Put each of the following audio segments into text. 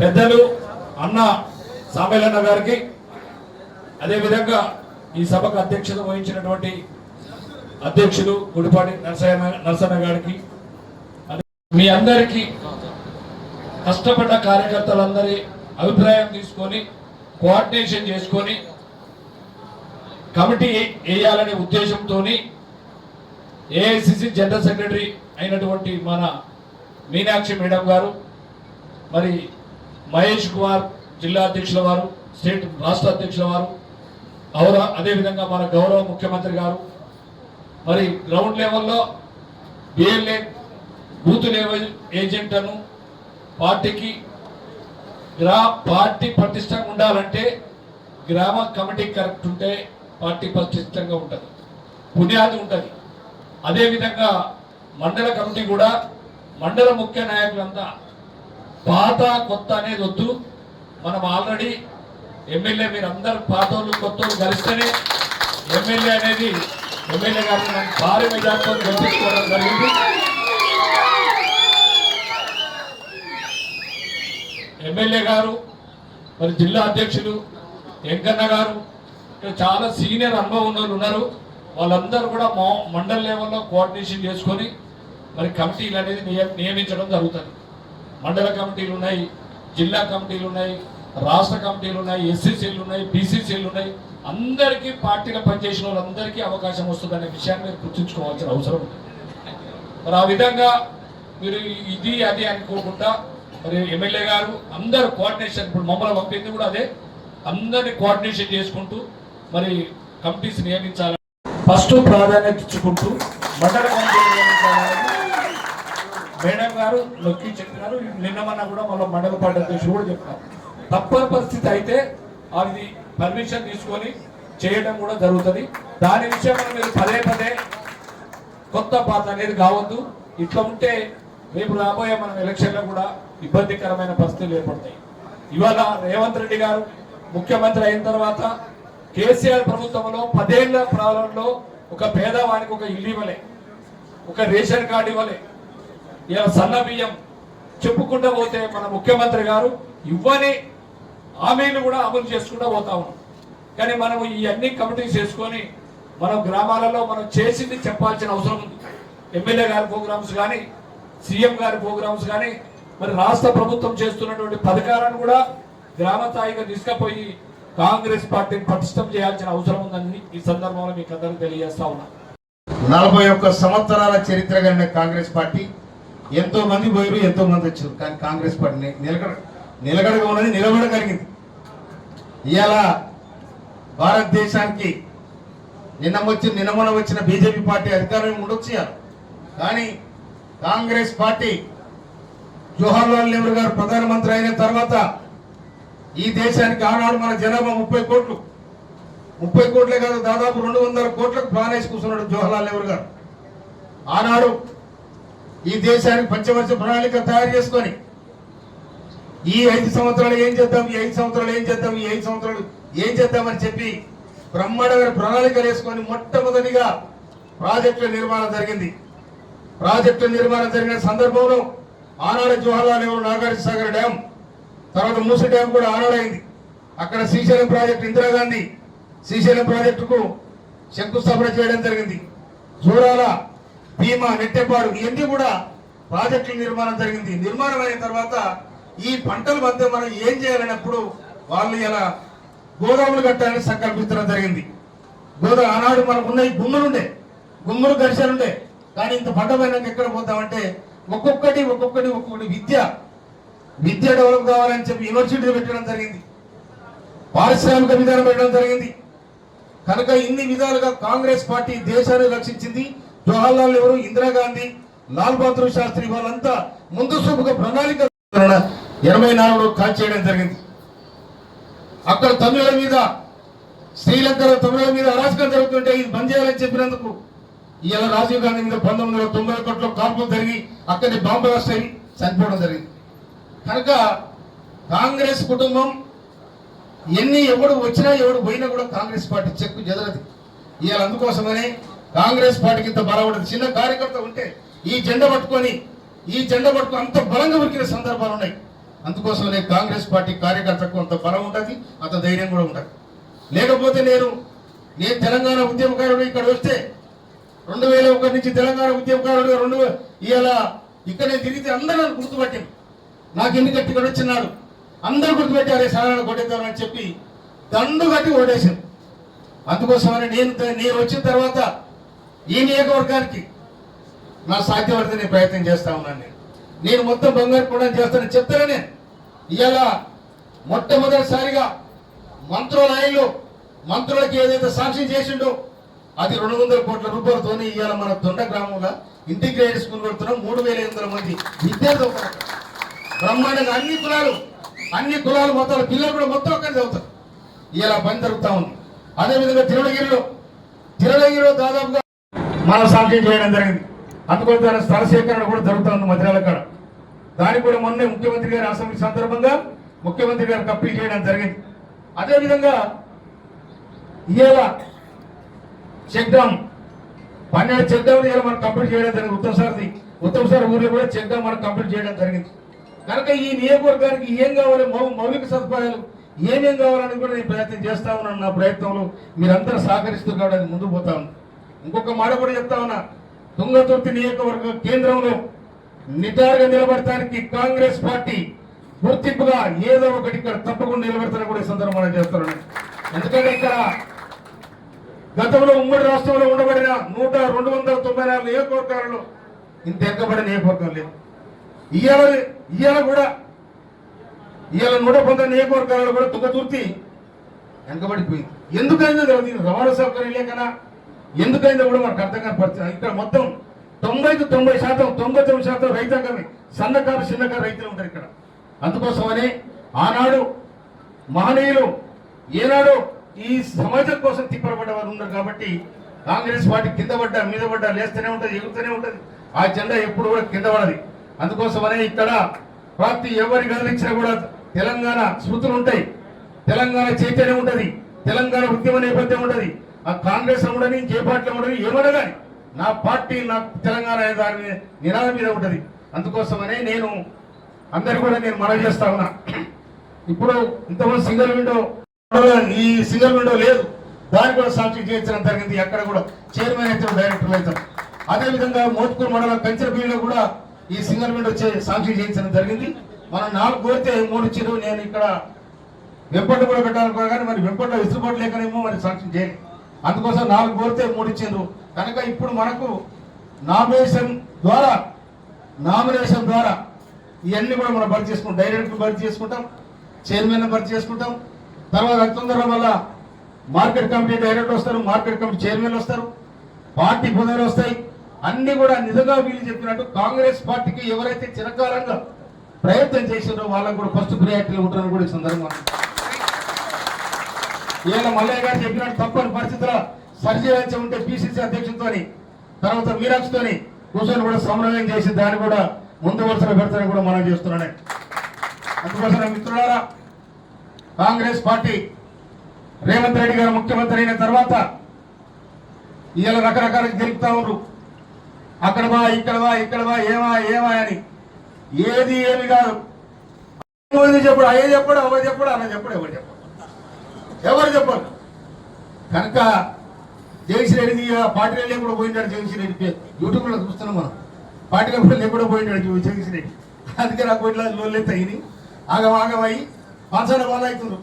పెద్దలు అన్న సామేలన్న గారికి, అదేవిధంగా ఈ సభకు అధ్యక్షత వహించినటువంటి అధ్యక్షులు గుడిపాటి నరసన్న గారికి, మీ అందరికీ కష్టపడ్డ కార్యకర్తలందరి అభిప్రాయం తీసుకొని కోఆర్డినేషన్ చేసుకొని కమిటీ వేయాలనే ఉద్దేశంతో ఏఐసిసి జనరల్ సెక్రటరీ అయినటువంటి మన మీనాక్షి మేడం గారు, మరి మహేష్ కుమార్ జిల్లా అధ్యక్షుల వారు, స్టేట్ రాష్ట్ర అధ్యక్షుల వారు, అదేవిధంగా మన గౌరవ ముఖ్యమంత్రి గారు, మరి గ్రౌండ్ లెవెల్లో బిఎల్ఏ బూత్ లెవెల్ ఏజెంట్లను పార్టీకి పార్టీ పటిష్టంగా ఉండాలంటే గ్రామ కమిటీ కరెక్ట్ ఉంటే పార్టీ పటిష్టంగా ఉంటుంది, పుణ్యాది ఉంటుంది. అదేవిధంగా మండల కమిటీ కూడా మండల ముఖ్య నాయకులంతా పాత కొత్త అనేది వద్దు. మనం ఆల్రెడీ ఎమ్మెల్యే మీరు అందరు పాతోళ్ళు కొత్తోళ్ళు కలిస్తేనే ఎమ్మెల్యే అనేది ఎమ్మెల్యే గారిని భారీ మెజార్టీతో గెలిపించుకోవడం జరిగింది. ఎమ్మెల్యే గారు, మరి జిల్లా అధ్యక్షులు వెంకన్న గారు, చాలా సీనియర్ అనుభవం ఉన్న వాళ్ళు ఉన్నారు. వాళ్ళందరూ కూడా మండల లెవెల్లో కోఆర్డినేషన్ చేసుకొని మరి కమిటీలు అనేది నియమించడం జరుగుతుంది. మండల కమిటీలు ఉన్నాయి, జిల్లా కమిటీలు ఉన్నాయి, రాష్ట్ర కమిటీలు ఉన్నాయి, ఎస్సీసీలు ఉన్నాయి, బీసీసీలు ఉన్నాయి. అందరికీ పార్టీలో పనిచేసిన వాళ్ళందరికీ అవకాశం వస్తుందనే విషయాన్ని మీరు గుర్తుంచుకోవాల్సిన అవసరం ఉంది. మరి ఆ విధంగా మీరు ఇది అది అనుకోకుండా మరి ఎమ్మెల్యే గారు అందరు కోఆర్డినేషన్, ఇప్పుడు మమ్మల్ని పంపింది కూడా అదే, అందరినీ కోఆర్డినేషన్ చేసుకుంటూ మరి కమిటీస్ నియమించాలని ఫస్ట్ ప్రాధాన్యత ఇచ్చుకుంటూ మండల కమిటీ నియమించాలని మేడం గారు నొక్కి చెప్పినారు. నిన్నమన్నా కూడా మళ్ళీ మండల పార్టీ అధ్యక్షులు కూడా చెప్పినారు. తప్పని పరిస్థితి అయితే అది పర్మిషన్ తీసుకొని చేయడం కూడా జరుగుతుంది. దాని విషయంలో మీరు పదే పదే కొత్త పాత అనేది కావద్దు. ఇట్లా ఉంటే రేపు రాబోయే మనం ఎలక్షన్లో కూడా ఇబ్బందికరమైన పరిస్థితులు ఏర్పడతాయి. ఇవాళ రేవంత్ రెడ్డి గారు ముఖ్యమంత్రి అయిన తర్వాత కేసీఆర్ ప్రభుత్వంలో 10 ఏళ్ల ప్రారంభంలో ఒక పేదవానికి ఒక ఇల్లు ఇవ్వలే, ఒక రేషన్ కార్డు ఇవ్వలే. ఇలా సన్న బియ్యం చెప్పుకుంటూ పోతే మన ముఖ్యమంత్రి గారు ఇవ్వని హామీలు కూడా అమలు చేసుకుంటూ పోతా ఉన్నాం. కానీ మనం ఈ అన్ని కమిటీస్ చేసుకొని మనం గ్రామాలలో మనం చేసింది చెప్పాల్సిన అవసరం ఉంది. ఎమ్మెల్యే గారి ప్రోగ్రామ్స్ కానీ, సీఎం గారి ప్రోగ్రామ్స్ కానీ, మరి రాష్ట్ర ప్రభుత్వం చేస్తున్నటువంటి పథకాలను కూడా గ్రామ స్థాయిగా తీసుకుపోయి కాంగ్రెస్ పార్టీని పటిష్టం చేయాల్సిన అవసరం ఉందని ఈ సందర్భంలో మీకు అందరికీ తెలియజేస్తా ఉన్నా. 41 సంవత్సరాల చరిత్ర కలిగిన కాంగ్రెస్ పార్టీ, ఎంతో మంది పోయారు, ఎంతో మంది వచ్చారు, కానీ కాంగ్రెస్ పార్టీ నిలకడగా ఉన్నది, నిలబడగలిగింది. ఇవాళ భారతదేశానికి నిన్న వచ్చిన బీజేపీ పార్టీ అధికారం ఉండొచ్చు, కానీ కాంగ్రెస్ పార్టీ జవహర్లాల్ నెహ్రూ గారు ప్రధానమంత్రి అయిన తర్వాత ఈ దేశానికి ఆనాడు మన జనాభా 30 కోట్లు, 30 కోట్లే కాదు దాదాపు 200 కోట్లకు ప్లాన్ వేసి కూర్చున్నాడు జవహర్లాల్ నెహ్రూ గారు. ఆనాడు ఈ దేశానికి పంచవర్ష ప్రణాళిక తయారు చేసుకొని ఈ 5 సంవత్సరాలు ఏం చేద్దాం, ఈ 5 సంవత్సరాలు ఏం చేద్దాం, ఈ 5 సంవత్సరాలు ఏం చేద్దామని చెప్పి బ్రహ్మాండమైన ప్రణాళికలు వేసుకొని మొట్టమొదటిగా ప్రాజెక్టుల నిర్మాణం జరిగింది. ప్రాజెక్టుల నిర్మాణం జరిగిన సందర్భంలో ఆనాడు జవహర్లాల్ నెహ్రూ నాగార్జున సాగర్ డ్యాం, తర్వాత మూసి డ్యాం కూడా ఆనాడైంది. అక్కడ శ్రీశైలం ప్రాజెక్టు, ఇందిరాగాంధీ శ్రీశైలం ప్రాజెక్టుకు శంకుస్థాపన చేయడం జరిగింది. జూరాల, భీమా, నెట్టెపాడు ఇవన్నీ కూడా ప్రాజెక్టుల నిర్మాణం జరిగింది. నిర్మాణం అయిన తర్వాత ఈ పంటల మధ్య మనం ఏం చేయాలన్నప్పుడు వాళ్ళు ఇలా గోదాములు కట్టాలని సంకల్పించడం జరిగింది. ఆనాడు మనకు ఉన్న గుమ్మలు గరిసెలుండే, కానీ ఇంత పంట పోయినాక ఎక్కడ పోతామంటే ఒక్కొక్కటి విద్య డెవలప్ కావాలని చెప్పి యూనివర్సిటీలు పెట్టడం జరిగింది, పారిశ్రామిక విధానం పెట్టడం జరిగింది. కనుక ఇన్ని విధాలుగా కాంగ్రెస్ పార్టీ దేశాన్ని రక్షించింది. జవహర్లాల్ నెహ్రూ, ఇందిరాగాంధీ, లాల్ బహదూర్ శాస్త్రి వాళ్ళంతా ముందు చూపుగా ప్రణాళిక 84లో కాల్ చేయడం జరిగింది. అక్కడ తమిళుల మీద, శ్రీలంకలో తమిళుల మీద అరాచకం జరుగుతుంటే ఇది బంద్ చేయాలని చెప్పినందుకు ఇవాళ రాజీవ్ గాంధీ మీద 1991లో కాల్పులు జరిగి అక్కడి బాంబు బ్లాస్ట్ అయి చనిపోవడం జరిగింది. కనుక కాంగ్రెస్ కుటుంబం ఎవడు వచ్చినా ఎవడు పోయినా కూడా కాంగ్రెస్ పార్టీ చెక్కు చెదరది. ఇవాళ అందుకోసమనే కాంగ్రెస్ పార్టీకి ఇంత బలపడదు. చిన్న కార్యకర్త ఉంటే ఈ జెండా పట్టుకొని ఈ జెండా పట్టుకు అంత బలంగా ఉరికిన సందర్భాలు ఉన్నాయి. అందుకోసమే కాంగ్రెస్ పార్టీ కార్యకర్తకు అంత బలం ఉంటుంది, అంత ధైర్యం కూడా ఉంటుంది. లేకపోతే నేను తెలంగాణ ఉద్యమకారుడు ఇక్కడ వస్తే 2001 నుంచి తెలంగాణ ఉద్యమకారుడుగా ఇలా ఇక్కడ తిరిగితే అందరూ నన్ను గుర్తుపట్టింది. నాకు ఎన్ని కట్టి ఇక్కడ వచ్చినాడు అందరూ గుర్తుపెట్టారే సాధారణ కొట్టేద్దామని చెప్పి దండు కట్టి ఓటేశాను. అందుకోసమని నేను వచ్చిన తర్వాత ఈ నియోజకవర్గానికి నా సాధ్యపడితే నేను ప్రయత్నం చేస్తా ఉన్నాను. నేను మొత్తం బంగారు కూడా చేస్తానని చెప్తాను. నేను ఇవాళ మొట్టమొదటిసారిగా మంత్రులైన్లో మంత్రులకి ఏదైతే శాంక్షన్ చేసిండో అది 200 కోట్ల రూపాయలతో ఇవాళ మన దొండ గ్రామంలో ఇంటిగ్రేటెడ్ స్కూల్ పెడుతున్నాం. 3800 మంది విద్యార్థులు బ్రహ్మాండంగా అన్ని కులాలు మొత్తం పిల్లలు కూడా మొత్తం అక్కడ చదువుతారు. ఇలా పని జరుగుతూ ఉంది. అదేవిధంగా తిరువణగిరిలో దాదాపుగా మనం శాంక్షన్ చేయడం జరిగింది. అందుకోసం దాని స్థల సేకరణ కూడా జరుగుతుంది మధ్యాహ్న కాడ. దానికి కూడా మొన్నే ముఖ్యమంత్రి గారి అసెంబ్లీ సందర్భంగా ముఖ్యమంత్రి గారికి అప్పీల్ చేయడం జరిగింది. అదేవిధంగా ఇవాళ చెక్ డ్యామ్ 12 చెక్ డ్యామ్ ఇవాళ మనం కంప్లీట్ చేయడం జరిగింది. ఉత్తమ్ సార్ ఊరిలో కూడా చెక్ డ్యామ్ మనం కంప్లీట్ చేయడం జరిగింది. కనుక ఈ నియోజకవర్గానికి ఏం కావాలి, మౌలిక సదుపాయాలు ఏమేం కావాలని కూడా నేను ప్రయత్నం చేస్తా ఉన్నాను. నా ప్రయత్నంలో మీరందరూ సహకరిస్తూ కావడానికి ముందుకు పోతా ఉన్నాను. ఇంకొక మాట కూడా చెప్తా ఉన్నా, తుంగతుర్తి నియోజకవర్గ కేంద్రంలో నిటారుగా నిలబడటానికి కాంగ్రెస్ పార్టీ గుర్తింపుగా ఏదో ఒకటి ఇక్కడ తప్పకుండా నిలబెడతానని కూడా ఈ సందర్భంగా చేస్తున్నాను. ఎందుకంటే ఇక్కడ గతంలో ఉమ్మడి రాష్ట్రంలో ఉండబడిన 294 నియోజకవర్గాలలో ఇంత ఎక్కబడిన నియోజకవర్గం లేదు. ఇవాళ 119 నియోజకవర్గాలలో కూడా తుంగతుర్తి వెనకబడిపోయింది. ఎందుకైందో తెలియదు. రవాణా సౌకర్యం లేకనా ఎందుకైందో కూడా మనకు అర్థం కాని పరిస్థితి. ఇక్కడ మొత్తం 99% రైతాంగమే, సన్నకారు చిన్నకారు రైతులు ఉంటారు ఇక్కడ. అందుకోసమని ఆనాడు మహనీయులు ఏనాడు ఈ సమాజం కోసం తిప్పబడ్డ వారు ఉన్నారు. కాబట్టి కాంగ్రెస్ పార్టీ కింద పడ్డా మీద పడ్డా లేస్తూనే ఉంటుంది, ఎగురుతూనే ఉంటుంది. ఆ జెండా ఎప్పుడు కూడా కింద పడది. అందుకోసమనే ఇక్కడ పార్టీ ఎవరి గదిలించినా కూడా తెలంగాణ స్మృతులు ఉంటాయి, తెలంగాణ చైతన్యం ఉంటుంది, తెలంగాణ ఉద్యమ నేపథ్యం ఉంటుంది. ఆ కాంగ్రెస్ ఉండని, ఇంకే పార్టీలో ఉండని, ఏమన్నా కానీ నా పార్టీ నా తెలంగాణ అనే దాని నినాదం మీద ఉంటుంది. అందుకోసమనే నేను అందరు కూడా నేను మనవి చేస్తా ఉన్నా. ఇప్పుడు ఇంతకుముందు ఈ సింగిల్ విండో లేదు, దాన్ని కూడా సాక్షి చేయించడం జరిగింది. అక్కడ కూడా చైర్మన్ అయితే డైరెక్టర్లు అవుతాం. అదేవిధంగా మోత్కూరు మండలం కంచెరపల్లిలో కూడా ఈ సింగిల్ విండో సాక్షి చేయించడం జరిగింది. మనం 4 కోరితే 3 ఇచ్చారు. నేను ఇక్కడ వెంపట్ల కూడా పెట్టాలనుకో కానీ మరి వెంపట్ల విసులుబాటు లేకనేమో మరి సాక్షి చేయాలి. అందుకోసం 4 కోరితే 3 ఇచ్చారు. కనుక ఇప్పుడు మనకు నామినేషన్ ద్వారా ఇవన్నీ కూడా మనం భర్తీ చేసుకుంటాం. డైరెక్టర్ భర్తీ చేసుకుంటాం, చైర్మన్ భర్తీ చేసుకుంటాం. తర్వాత తొందరగా వల్ల మార్కెట్ కమిటీ డైరెక్టర్ వస్తారు, మార్కెట్ కమిటీ చైర్మన్ వస్తారు, పార్టీ పదవులు వస్తాయి. అన్ని కూడా నిజంగా వీళ్ళు చెప్పినట్టు కాంగ్రెస్ పార్టీకి ఎవరైతే చిరకాలంగా ప్రయత్నం చేసారో వాళ్ళకు కూడా ఫస్ట్ ప్రియారిటీలు ఉంటారని కూడా ఈ సందర్భంగా ఈయన మల్లయ్య గారు చెప్పినట్టు తప్పని పరిస్థితుల్లో సరిచేయాల్సి ఉంటే పిసిసి అధ్యక్షుడితో తర్వాత మీరాక్షితోని కూర్చొని కూడా సమన్వయం చేసి దాన్ని కూడా ముందు వరుసలో పెడతారని కూడా మనం చేస్తున్నానే. అందుకోసం మిత్రులారా, కాంగ్రెస్ పార్టీ రేవంత్ రెడ్డి గారు ముఖ్యమంత్రి అయిన తర్వాత ఇవాళ రకరకాలుగా గెలుపుతా ఉన్నారు. అక్కడ బా ఇక్కడ బా ఏమా అని ఏమి కాదు. చెప్పడు అయ్యే చెప్పడు, అవ చెప్పడు, అన్న చెప్పడు, ఎవరు చెప్పరు. కనుక జగన్రెడ్డి పార్టీలో కూడా పోయినాడు. జగన్రెడ్డి యూట్యూబ్ లో చూస్తున్నాం మనం. పార్టీలో కూడా పోయినాడు జగన్రెడ్డి. అందుకే నాకు ఇట్లా లోన్లెత్తాయి ఆగమయ్యి పంచాల బాధ అవుతున్నారు.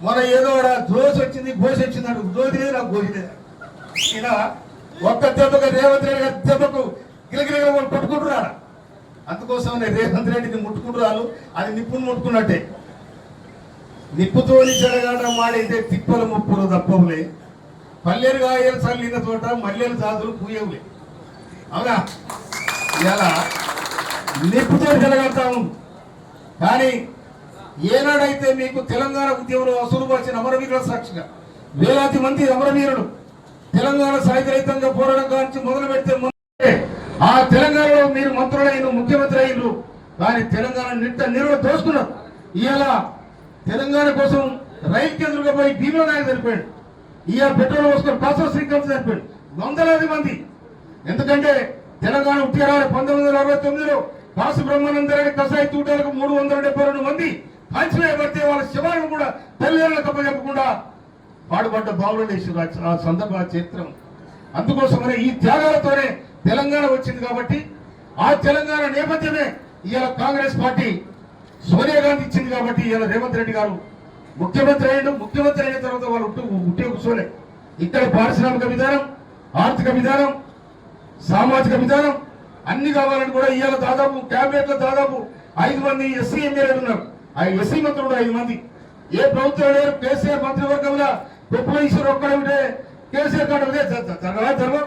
మన ఏదో దోశ వచ్చింది అటు దోది లేదు, నాకు గోసి లేదు. ఈయన ఒక్క దెబ్బకు రేవంత్ రెడ్డి గారి దెబ్బకు గిలగిల కొట్టుకుంటున్నాడు. అందుకోసం రేవంత్ రెడ్డిని ముట్టుకుంటున్నారు. అది నిప్పును ముట్టుకున్నట్టే. నిప్పుతో చెడగడం మాడైతే తిప్పలు ముప్పులు తప్పవులే, పల్లెలు కాయలు చల్లిన చోట మల్లెలు జాతులు పూయవులే. అవునా? ఇలా నిప్పుతో చెడగడతాము. కానీ ఏనాడైతే మీకు తెలంగాణ ఉద్యమంలో అసలు వచ్చిన అమరవీరుల సాక్షిగా వేలాది మంది అమరవీరులు తెలంగాణ సాయుధరహితంగా పోరాటం కావచ్చు మొదలు పెడితే ఆ తెలంగాణలో మీరు మంత్రులైన ముఖ్యమంత్రి అయినరు. కానీ తెలంగాణ నిరుడు దోసుకున్నారు. ఇవాళ తెలంగాణ కోసం రైలు కేంద్రంగా పోయి భీమా నాయకు చనిపోయాడు. ఇవాళ పెట్రోల్ పోసుకొని కాసో శ్రీకాంత్ చనిపోయాడు. వందలాది మంది. ఎందుకంటే తెలంగాణ ఉద్యమాలు 1969లో కాసు బ్రహ్మానందరెడ్డి కసాయి తూటాలకు 372 మంది కాల్చివేయబడితే వాళ్ళ శివాలను కూడా తల్లిదండ్రులకు అప్పచెప్పకుండా పాడుపడ్డ బావులు వేసారు. ఆ సందర్భ చరిత్రం. అందుకోసమనే ఈ త్యాగాలతోనే తెలంగాణ వచ్చింది. కాబట్టి ఆ తెలంగాణ నేపథ్యమే ఇవాళ కాంగ్రెస్ పార్టీ సోనియా గాంధీ ఇచ్చింది. కాబట్టి ఇవాళ రేవంత్ రెడ్డి గారు ముఖ్యమంత్రి అయ్యాడు. ముఖ్యమంత్రి అయిన తర్వాత వాళ్ళు ఉట్టే కూర్చోలే. ఇక్కడ పారిశ్రామిక విధానం, ఆర్థిక విధానం, సామాజిక విధానం అన్ని కావాలని కూడా ఇవాళ దాదాపు క్యాబినెట్ లో దాదాపు 5 మంది ఎస్సీ ఎమ్మెల్యేలు ఉన్నారు. ఆ ఎస్సీ మంత్రులు 5 మంది. ఏ ప్రభుత్వం లేరు. కేసీఆర్ మంత్రివర్గంలో ఉపయోగించారు. ఒక్కడ ఉంటే కేసీఆర్ కాడ జరగదు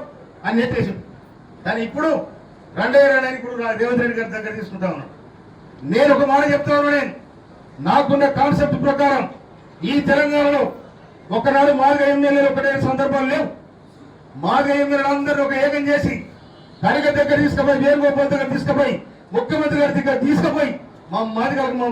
అని నెట్టేసాడు. కానీ ఇప్పుడు రండి ఇప్పుడు రేవంత్ రెడ్డి గారి దగ్గర తీసుకుంటా ఉన్నాను. నేను ఒక మాట చెప్తా ఉన్నా. నాకున్న కాన్సెప్ట్ ప్రకారం ఈ తెలంగాణలో ఒకనాడు మాదిగ ఎమ్మెల్యేలు ఒకటే సందర్భాలు లేవు. మాదిగ ఎమ్మెల్యేలు అందరూ ఒక ఏకం చేసి కనిక దగ్గర తీసుకుపోయి, వేణుగోపాల్ దగ్గర తీసుకుపోయి, ముఖ్యమంత్రి గారి దగ్గర తీసుకుపోయి మా మాదిగలకు మా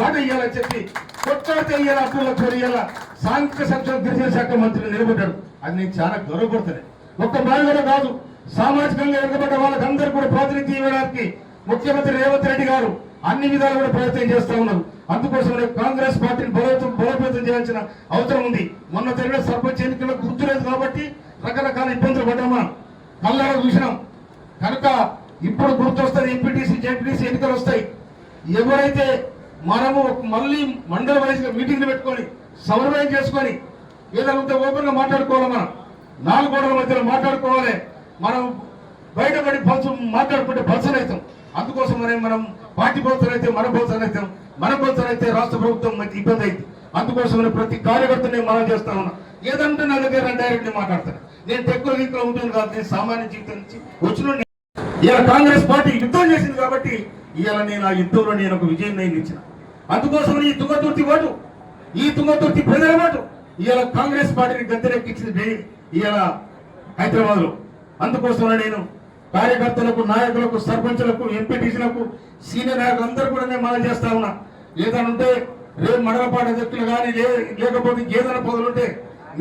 మాట ఇయ్యాలని చెప్పి కొట్లాడితే ఇయ్యాల అప్పులకు ఇయ్యాల సాంఘిక సంక్షేమ గిరిజన శాఖ మంత్రి నిలబడ్డాడు. అది నేను చాలా గౌరవపడుతున్నాను. ఒక్క మాదిగలో కాదు, సామాజికంగా వెనుకబడ్డ వాళ్ళకందరూ కూడా ప్రాతినిధ్యం ఇవ్వడానికి ముఖ్యమంత్రి రేవంత్ రెడ్డి గారు అన్ని విధాలు కూడా ప్రయత్నం చేస్తా ఉన్నారు. అందుకోసం కాంగ్రెస్ పార్టీని బలోపేతం చేయాల్సిన అవసరం ఉంది. మొన్న జరిగిన సర్పంచ్ ఎన్నికలకు గుర్తులేదు కాబట్టి రకరకాల ఇబ్బందులు పడ్డామా కళ్ళారా చూసినాం. కనుక ఇప్పుడు గుర్తొస్తుంది. ఎంపీటీసీ జెడ్పీటీసీ ఎన్నికలు వస్తాయి. ఎవరైతే మనము మళ్ళీ మండల వైజ్గా మీటింగ్లు పెట్టుకొని సమన్వయం చేసుకొని ఏదైనా ఓపెన్ గా మాట్లాడుకోవాలి. మనం 4 గోడల మధ్యలో మాట్లాడుకోవాలి. మనం బయటపడి మాట్లాడుకుంటే పల్సన్ అవుతాం. అందుకోసం మనం పార్టీ బోధన అయితే మన బోధన అవుతాం, మన బోధన అయితే రాష్ట్ర ప్రభుత్వం ఇబ్బంది అయింది. అందుకోసం ప్రతి కార్యకర్తని మనం చేస్తా ఉన్నా. ఏదంటే నా దగ్గర డైరెక్ట్ మాట్లాడతాను. నేను టెక్కుల గిక్కులో ఉంటుంది కాదు. నేను సామాన్య జీవితం నుంచి వచ్చిన ఇలా కాంగ్రెస్ పార్టీ యుద్ధం చేసింది కాబట్టి ఇవాళ నేను ఆ యుద్ధంలో నేను ఒక విజయం ఇచ్చిన. అందుకోసం ఈ తుంగతుర్తి ఓటు, ఈ తుంగతుర్తి ప్రజల ఓటు ఇవాళ కాంగ్రెస్ పార్టీని గద్దెనెక్కించింది ఇవాళ హైదరాబాద్ లో. అందుకోసమే నేను కార్యకర్తలకు, నాయకులకు, సర్పంచులకు, ఎంపీటీసీలకు, సీనియర్ నాయకులు అందరూ కూడా నేను మనం చేస్తా ఉన్నా. ఏదైనా ఉంటే రేపు మండల పార్టీ అధ్యక్షులు కానీ లేకపోతే ఏదైనా పదవులుంటే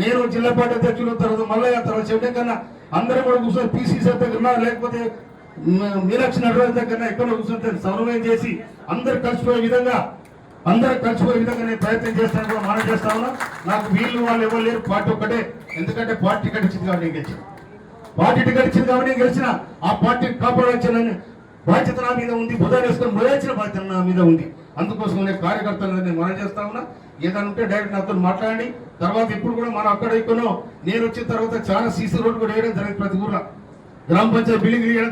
నేను జిల్లా పార్టీ అధ్యక్షులు, తర్వాత మల్లయ్య, తర్వాత చెడ్డ కన్నా అందరూ కూడా కూర్చొని పీసీసీ దగ్గర లేకపోతే మీనాక్షి నటరాజు దగ్గర ఎక్కడ కూర్చొని సమన్వయం చేసి అందరు కలిసిపోయే విధంగా నేను ప్రయత్నం చేస్తాను కూడా మనం చేస్తా ఉన్నా. నాకు వీళ్ళు వాళ్ళు ఎవరు లేరు. పార్టీ ఒక్కటే. ఎందుకంటే పార్టీ టికెట్ ఇచ్చింది కాబట్టి నేను గెలిచిన. పార్టీ టికెట్ ఇచ్చింది కాబట్టి నేను గెలిచిన. ఆ పార్టీ కాపాడాల్సిన బాధ్యత నా మీద ఉంది. బుధాన్ని వేసుకొని మొదలైన బాధ్యత నా మీద ఉంది. అందుకోసం నేను కార్యకర్తలను నేను మనం చేస్తా ఉన్నా. ఏదైనా ఉంటే డైరెక్ట్ నాతో మాట్లాడండి. తర్వాత ఇప్పుడు కూడా మనం అక్కడ ఇక్కడ నేను వచ్చిన తర్వాత చాలా సీసీ రోడ్డు కూడా వేయడం జరిగింది. ప్రతి ఊర్లో గ్రామ పంచాయతీ బిల్డింగ్ వేయడం